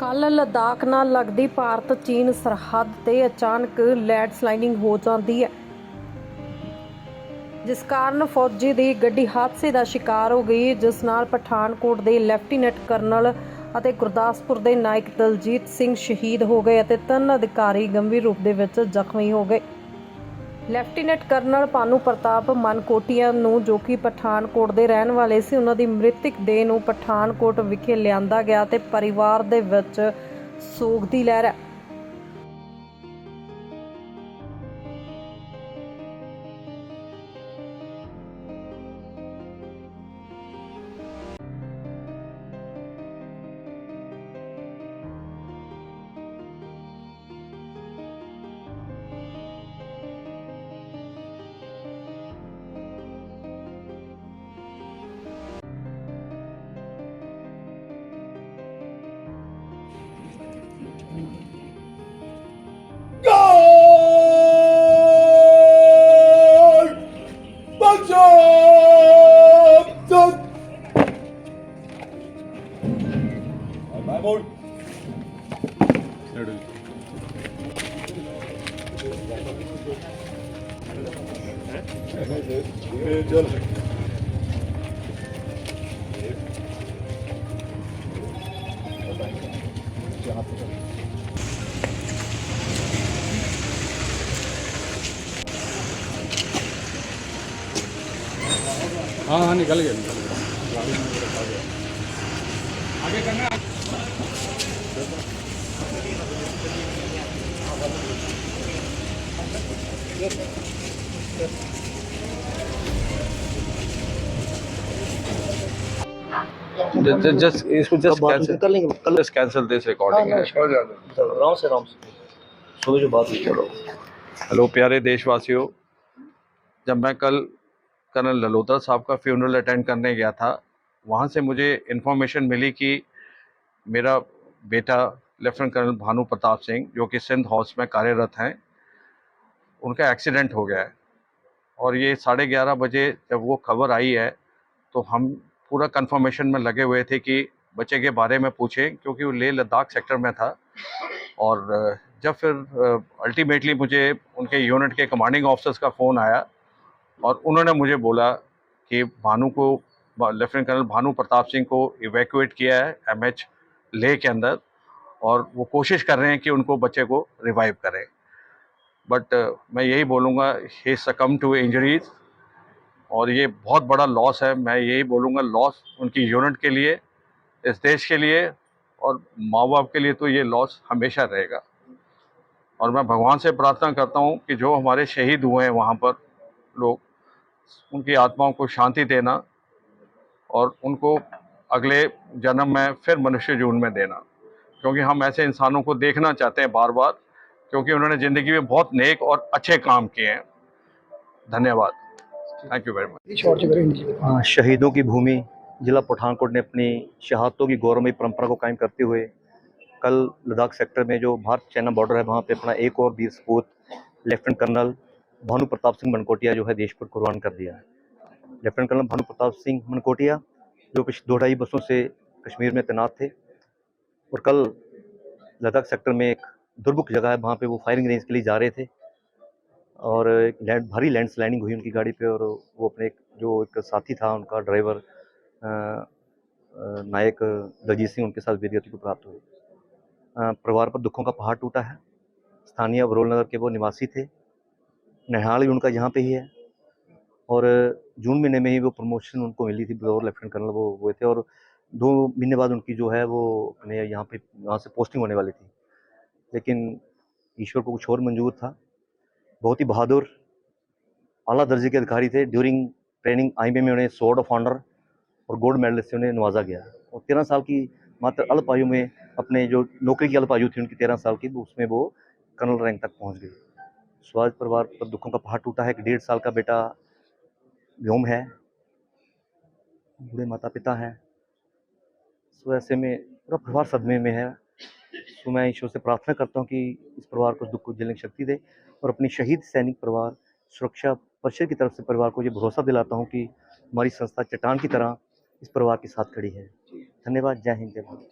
ਕੱਲ੍ਹ ਲਦਾਖ ਨਾਲ ਲੱਗਦੀ ਭਾਰਤ ਚੀਨ ਸਰਹੱਦ ਤੇ ਅਚਾਨਕ ਲੈਂਡਸਲਾਈਡਿੰਗ ਹੋ ਜਾਂਦੀ ਹੈ, ਜਿਸ ਕਾਰਨ ਫੌਜੀ ਦੀ ਗੱਡੀ ਹਾਦਸੇ ਦਾ ਸ਼ਿਕਾਰ ਹੋ ਗਈ, ਜਿਸ ਨਾਲ ਪਠਾਨਕੋਟ ਦੇ ਲੈਫਟੀਨੈਂਟ ਕਰਨਲ ਅਤੇ ਗੁਰਦਾਸਪੁਰ ਦੇ ਨਾਇਕ ਦਲਜੀਤ ਸਿੰਘ ਸ਼ਹੀਦ ਹੋ ਗਏ ਅਤੇ 3 ਅਧਿਕਾਰੀ ਗੰਭੀਰ ਰੂਪ ਦੇ ਵਿੱਚ ਜ਼ਖਮੀ ਹੋ ਗਏ। ਲੈਫਟੀਨੈਂਟ ਕਰਨਲ ਭਾਨੂ ਪ੍ਰਤਾਪ ਮਨਕੋਟੀਆ ਨੂੰ, ਜੋ ਕਿ ਪਠਾਨਕੋਟ ਦੇ ਰਹਿਣ ਵਾਲੇ ਸੀ, ਉਹਨਾਂ ਦੀ ਮ੍ਰਿਤਕ ਦੇਹ ਨੂੰ ਪਠਾਨਕੋਟ ਵਿਖੇ ਲਿਆਂਦਾ ਗਿਆ ਤੇ ਪਰਿਵਾਰ ਦੇ ਵਿੱਚ ਸੋਗ ਦੀ ਲਹਿਰ ਹੈ। हाँ निकल गया गाड़ी में रखा गया आगे करना just इसको just cancel कर लेंगे कल just cancel this recording है आराम से सुबह जो बात हुई चलो। हेलो प्यारे देशवासियों, जब मैं कल कर्नल ललोत्रा साहब का फ्यूनरल अटेंड करने गया था, वहाँ से मुझे इन्फॉर्मेशन मिली कि मेरा बेटा लेफ्टिनेंट कर्नल भानु प्रताप सिंह, जो कि सिंध हाउस में कार्यरत हैं, उनका एक्सीडेंट हो गया है। और ये 11:30 बजे जब वो खबर आई है तो हम पूरा कंफर्मेशन में लगे हुए थे कि बच्चे के बारे में पूछें, क्योंकि वो लेह लद्दाख सेक्टर में था। और जब फिर अल्टीमेटली मुझे उनके यूनिट के कमांडिंग ऑफिसर्स का फ़ोन आया और उन्होंने मुझे बोला कि लेफ्टिनेंट कर्नल भानु प्रताप सिंह को इवैक्यूएट किया है एमएच लेह के अंदर, और वो कोशिश कर रहे हैं कि उनको बच्चे को रिवाइव करें। बट मैं यही बोलूँगा, ही सकम टू इंजरीज, और ये बहुत बड़ा लॉस है। मैं यही बोलूँगा, लॉस उनकी यूनिट के लिए, इस देश के लिए और माँ बाप के लिए तो ये लॉस हमेशा रहेगा। और मैं भगवान से प्रार्थना करता हूँ कि जो हमारे शहीद हुए हैं वहाँ पर लोग, उनकी आत्माओं को शांति देना और उनको अगले जन्म में फिर मनुष्य जून में देना, क्योंकि हम ऐसे इंसानों को देखना चाहते हैं बार बार, क्योंकि उन्होंने ज़िंदगी में बहुत नेक और अच्छे काम किए हैं। धन्यवाद, थैंक यू वेरी मच। शहीदों की भूमि जिला पठानकोट ने अपनी शहादतों की गौरवमयी परंपरा को कायम करते हुए कल लद्दाख सेक्टर में जो भारत चाइना बॉर्डर है, वहाँ पे अपना एक और वीर सपूत लेफ्टिनेंट कर्नल भानु प्रताप सिंह मनकोटिया जो है देश पर कुर्बान कर दिया है। लेफ्टिनेंट कर्नल भानु प्रताप सिंह मनकोटिया जो पिछले 2-2.5 वर्षों से कश्मीर में तैनात थे, और कल लद्दाख सेक्टर में एक दुर्मुख जगह है, वहाँ पे वो फायरिंग रेंज के लिए जा रहे थे और भारी लैंडस्लाइडिंग हुई उनकी गाड़ी पे, और वो अपने एक साथी था, उनका ड्राइवर नायक दलजीत सिंह, उनके साथ वीरगति को प्राप्त हुई। परिवार पर दुखों का पहाड़ टूटा है। स्थानीय बरोल नगर के वो निवासी थे, नहाल भी उनका यहाँ पे ही है, और जून महीने में ही वो प्रमोशन उनको मिली थी, बतौर लेफ्टिनेंट कर्नल वो हुए थे, और 2 महीने बाद उनकी जो है वो अपने यहाँ से पोस्टिंग होने वाली थी, लेकिन ईश्वर को कुछ और मंजूर था। बहुत ही बहादुर आला दर्जे के अधिकारी थे। ड्यूरिंग ट्रेनिंग आईएमए में उन्हें स्वॉर्ड ऑफ ऑनर और गोल्ड मेडल से उन्हें नवाजा गया, और 13 साल की मात्र अल्प आयु में, अपने जो नौकरी की अल्प आयु थी उनकी 13 साल की, उसमें वो कर्नल रैंक तक पहुंच गए। स्वाज परिवार पर दुखों का पहाड़ टूटा है। 1.5 साल का बेटा व्योम है, बूढ़े माता पिता है, सो ऐसे में पूरा परिवार सदमे में है। तो मैं ईश्वर से प्रार्थना करता हूँ कि इस परिवार को दुख को झेलने की शक्ति दे, और अपनी शहीद सैनिक परिवार सुरक्षा परिषद की तरफ से परिवार को ये भरोसा दिलाता हूँ कि हमारी संस्था चट्टान की तरह इस परिवार के साथ खड़ी है। धन्यवाद। जय हिंद, जय भारत।